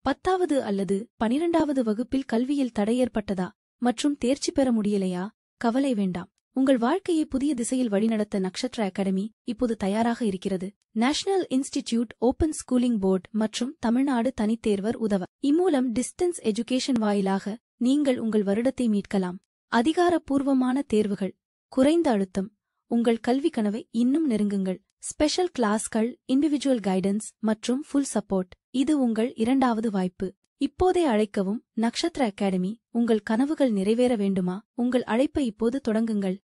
10வது அல்லது 12வது வகுப்பில் கல்வியில் தடை ஏற்பட்டதா மற்றும் தேர்ச்சி பெற முடியலையா? கவலை வேண்டாம். உங்கள் வாழ்க்கையை புதிய திசையில் வழிநடத்த நக்ஷத்ரா அகாடமி இப்போது தயாராக இருக்கிறது. National institute open schooling board மற்றும் தமிழ்நாடு தனித்தேர்வர் உதவ. இம்மூலம் டிஸ்டன்ஸ் எஜுகேஷன் வாயிலாக நீங்கள் உங்கள் வருடத்தை மீட்கலாம். அதிகாரப்பூர்வமான தேர்வுகள், குறைந்த அழுத்தம், உங்கள் கல்வி கனவை இன்னும் நெருங்குங்கள். ஸ்பெஷல் கிளாஸ்கள், இண்டிவிஜுவல் கைடன்ஸ் மற்றும் ஃபுல் சப்போர்ட். இது உங்கள் இரண்டாவது வாய்ப்பு. இப்போதே அழைக்கவும். நக்ஷத்ரா அகாடமி. உங்கள் கனவுகள் நிறைவேற வேண்டுமா? உங்கள் அழைப்பை இப்போது தொடங்குங்கள்.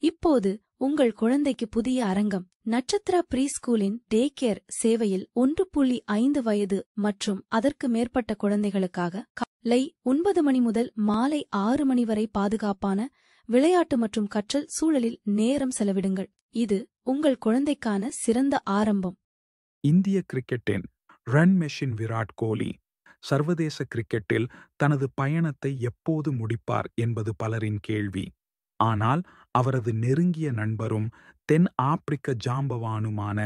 இப்போது உங்கள் குழந்தைக்கு புதிய அரங்கம். நட்சத்திரா ப்ரீ ஸ்கூலின் டே கேர் சேவையில் 1.5 வயது மற்றும் அதற்கு மேற்பட்ட குழந்தைகளுக்காக காலை 9 மணி முதல் மாலை 6 மணி வரை பாதுகாப்பான விளையாட்டு மற்றும் கற்றல் சூழலில் நேரம் செலவிடுங்கள். இது உங்கள் குழந்தைக்கான சிறந்த ஆரம்பம். இந்திய கிரிக்கெட்டின் ரன் மெஷின் விராட் கோலி சர்வதேச கிரிக்கெட்டில் தனது பயணத்தை எப்போது முடிப்பார் என்பது பலரின் கேள்வி. ஆனால் அவரது நெருங்கிய நண்பரும் தென் ஆப்பிரிக்க ஜாம்பவானுமான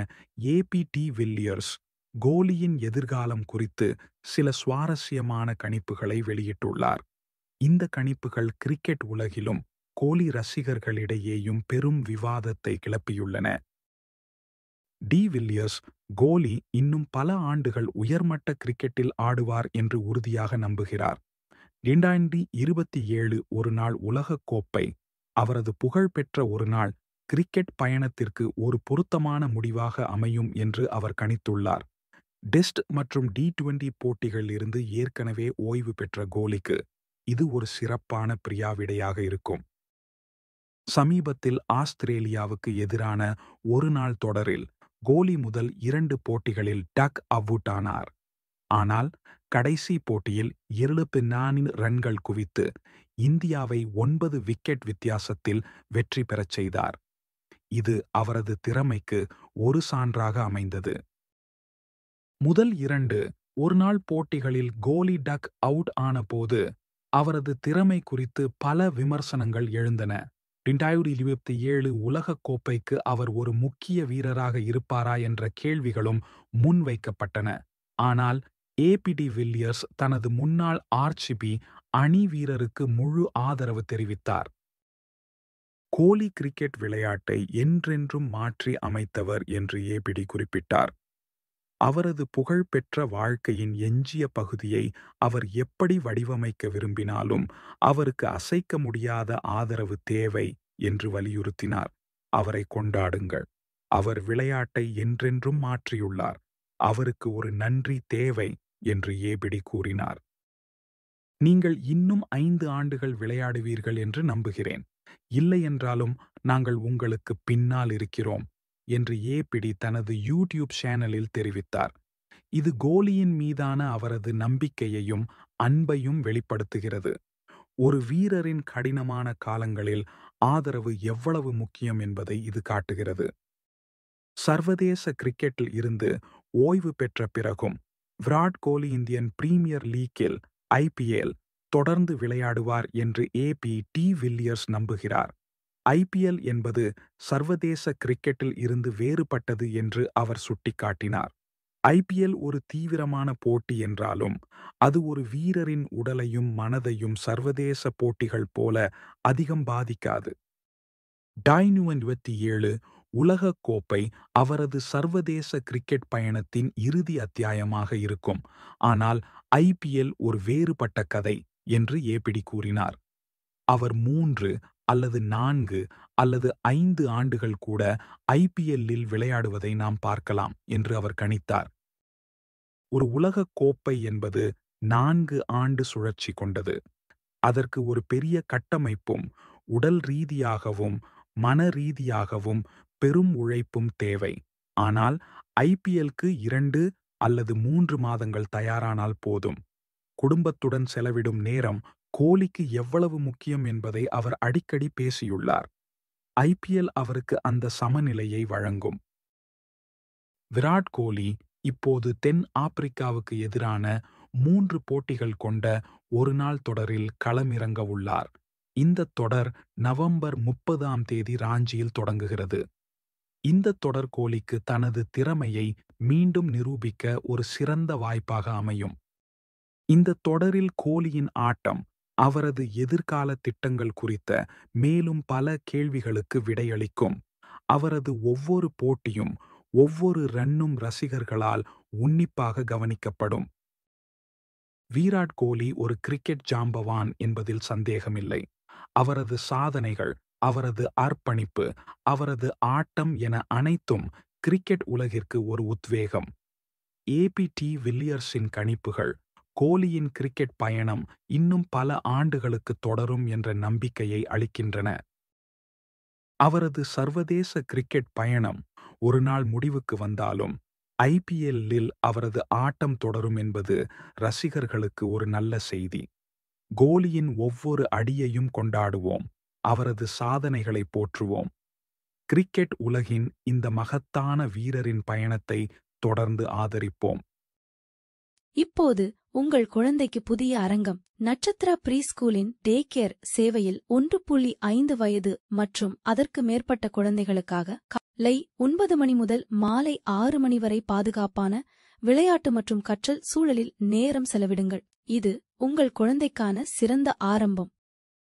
ஏபி வில்லியர்ஸ் கோலியின் எதிர்காலம் குறித்து சில சுவாரஸ்யமான கணிப்புகளை வெளியிட்டுள்ளார். இந்த கணிப்புகள் கிரிக்கெட் உலகிலும் கோலி ரசிகர்களிடையேயும் பெரும் விவாதத்தை கிளப்பியுள்ளன. வில்லியர்ஸ் கோலி இன்னும் பல ஆண்டுகள் உயர்மட்ட கிரிக்கெட்டில் ஆடுவார் என்று உறுதியாக நம்புகிறார். 2027 ஒருநாள் உலகக் கோப்பை அவரது புகழ்பெற்ற ஒருநாள் கிரிக்கெட் பயணத்திற்கு ஒரு பொருத்தமான முடிவாக அமையும் என்று அவர் கணித்துள்ளார். டெஸ்ட் மற்றும் T20 போட்டிகளில் இருந்து ஏற்கனவே ஓய்வு பெற்ற கோலிக்கு இது ஒரு சிறப்பான பிரியாவிடையாக இருக்கும். சமீபத்தில் ஆஸ்திரேலியாவுக்கு எதிரான ஒருநாள் தொடரில் கோலி முதல் 2 போட்டிகளில் டக் அவுட் ஆனார். ஆனால் கடைசி போட்டியில் 74 ரன்கள் குவித்து இந்தியாவை 9 விக்கெட் வித்தியாசத்தில் வெற்றி பெறச் செய்தார். இது அவரது திறமைக்கு ஒரு சான்றாக அமைந்தது. முதல் 2 ஒருநாள் போட்டிகளில் கோலி டக் அவுட் ஆனபோது அவரது திறமை குறித்து பல விமர்சனங்கள் எழுந்தன. 2027 உலகக் கோப்பைக்கு அவர் ஒரு முக்கிய வீரராக இருப்பாரா என்ற கேள்விகளும் முன்வைக்கப்பட்டன. ஆனால் ஏபி வில்லியர்ஸ் தனது முன்னாள் ஆர்சிபி அணி வீரருக்கு முழு ஆதரவு தெரிவித்தார். கோலி கிரிக்கெட் விளையாட்டை என்றென்றும் மாற்றி அமைத்தவர் என்று ஏபி குறிப்பிட்டார். அவரது புகழ்பெற்ற வாழ்க்கையின் எஞ்சிய பகுதியை அவர் எப்படி வடிவமைக்க விரும்பினாலும் அவருக்கு அசைக்க முடியாத ஆதரவு தேவை என்று வலியுறுத்தினார். அவரை கொண்டாடுங்கள். அவர் விளையாட்டை என்றென்றும் மாற்றியுள்ளார். அவருக்கு ஒரு நன்றி தேவை என்று ஏபி கூறினார். நீங்கள் இன்னும் 5 ஆண்டுகள் விளையாடுவீர்கள் என்று நம்புகிறேன். இல்லையென்றாலும் நாங்கள் உங்களுக்கு பின்னால் இருக்கிறோம் என்று ஏபி தனது யூடியூப் சேனலில் தெரிவித்தார். இது கோலியின் மீதான அவரது நம்பிக்கையையும் அன்பையும் வெளிப்படுத்துகிறது. ஒரு வீரரின் கடினமான காலங்களில் ஆதரவு எவ்வளவு முக்கியம் என்பதை இது காட்டுகிறது. சர்வதேச கிரிக்கெட்டில் இருந்து ஓய்வு பெற்ற பிறகும் Virat Kohli Indian premier லீக்கில் IPL தொடர்ந்து விளையாடுவார் என்று ஏபி வில்லியர்ஸ் நம்புகிறார். IPL என்பது சர்வதேச கிரிக்கெட்டில் இருந்து வேறுபட்டது என்று அவர் சுட்டிக்காட்டினார். IPL ஒரு தீவிரமான போட்டி என்றாலும் அது ஒரு வீரரின் உடலையும் மனதையும் சர்வதேச போட்டிகள் போல அதிகம் பாதிக்காது. 2027 உலகக் கோப்பை அவரது சர்வதேச கிரிக்கெட் பயணத்தின் இறுதி அத்தியாயமாக இருக்கும். ஆனால் IPL ஒரு வேறுபட்ட கதை என்று ஏபி கூறினார். அவர் 3 அல்லது 4 அல்லது 5 ஆண்டுகள் கூட IPL-இல் விளையாடுவதை நாம் பார்க்கலாம் என்று அவர் கணித்தார். ஒரு உலகக் கோப்பை என்பது 4 ஆண்டு சுழற்சி கொண்டது. அதற்கு ஒரு பெரிய கட்டமைப்பும் உடல் ரீதியாகவும் மன ரீதியாகவும் பெரும் உழைப்பும் தேவை. ஆனால் IPL-க்கு 2 அல்லது 3 மாதங்கள் தயாரானால் போதும். குடும்பத்துடன் செலவிடும் நேரம் கோலிக்கு எவ்வளவு முக்கியம் என்பதை அவர் அடிக்கடி பேசியுள்ளார். IPL அவருக்கு அந்த சமநிலையை வழங்கும். விராட் கோலி இப்போது தென் ஆப்பிரிக்காவுக்கு எதிரான 3 போட்டிகள் கொண்ட ஒருநாள் தொடரில் களமிறங்க உள்ளார். இந்த தொடர் நவம்பர் 30ஆம் தேதி ராஞ்சியில் தொடங்குகிறது. இந்த தொடர் கோலிக்கு தனது திறமையை மீண்டும் நிரூபிக்க ஒரு சிறந்த வாய்ப்பாக அமையும். இந்த தொடரில் கோலியின் ஆட்டம் அவரது எதிர்கால திட்டங்கள் குறித்த மேலும் பல கேள்விகளுக்கு விடையளிக்கும். அவரது ஒவ்வொரு போட்டியும் ஒவ்வொரு ரன்னும் ரசிகர்களால் உன்னிப்பாக கவனிக்கப்படும். விராட் கோலி ஒரு கிரிக்கெட் ஜாம்பவான் என்பதில் சந்தேகமில்லை. அவரது சாதனைகள், அவரது அர்ப்பணிப்பு, அவரது ஆட்டம் என அனைத்தும் கிரிக்கெட் உலகிற்கு ஒரு உத்வேகம். ஏபிடி வில்லியர்ஸின் கணிப்புகள் கோலியின் கிரிக்கெட் பயணம் இன்னும் பல ஆண்டுகளுக்கு தொடரும் என்ற நம்பிக்கையை அளிக்கின்றன. அவரது சர்வதேச கிரிக்கெட் பயணம் ஒரு நாள் முடிவுக்கு வந்தாலும் IPL-இல் அவரது ஆட்டம் தொடரும் என்பது ரசிகர்களுக்கு ஒரு நல்ல செய்தி. கோலியின் ஒவ்வொரு அடியையும் கொண்டாடுவோம், அவரது சாதனைகளை போற்றுவோம். கிரிக்கெட் உலகின் இந்த மகத்தான வீரரின் பயணத்தை தொடர்ந்து ஆதரிப்போம். இப்போது உங்கள் குழந்தைக்கு புதிய அரங்கம். நட்சத்திரா ப்ரீ ஸ்கூலின் டே கேர் சேவையில் 1.5 வயது மற்றும் அதற்கு மேற்பட்ட குழந்தைகளுக்காக காலை 9 மணி முதல் மாலை 6 மணி வரை பாதுகாப்பான விளையாட்டு மற்றும் கற்றல் சூழலில் நேரம் செலவிடுங்கள். இது உங்கள் குழந்தைக்கான சிறந்த ஆரம்பம்.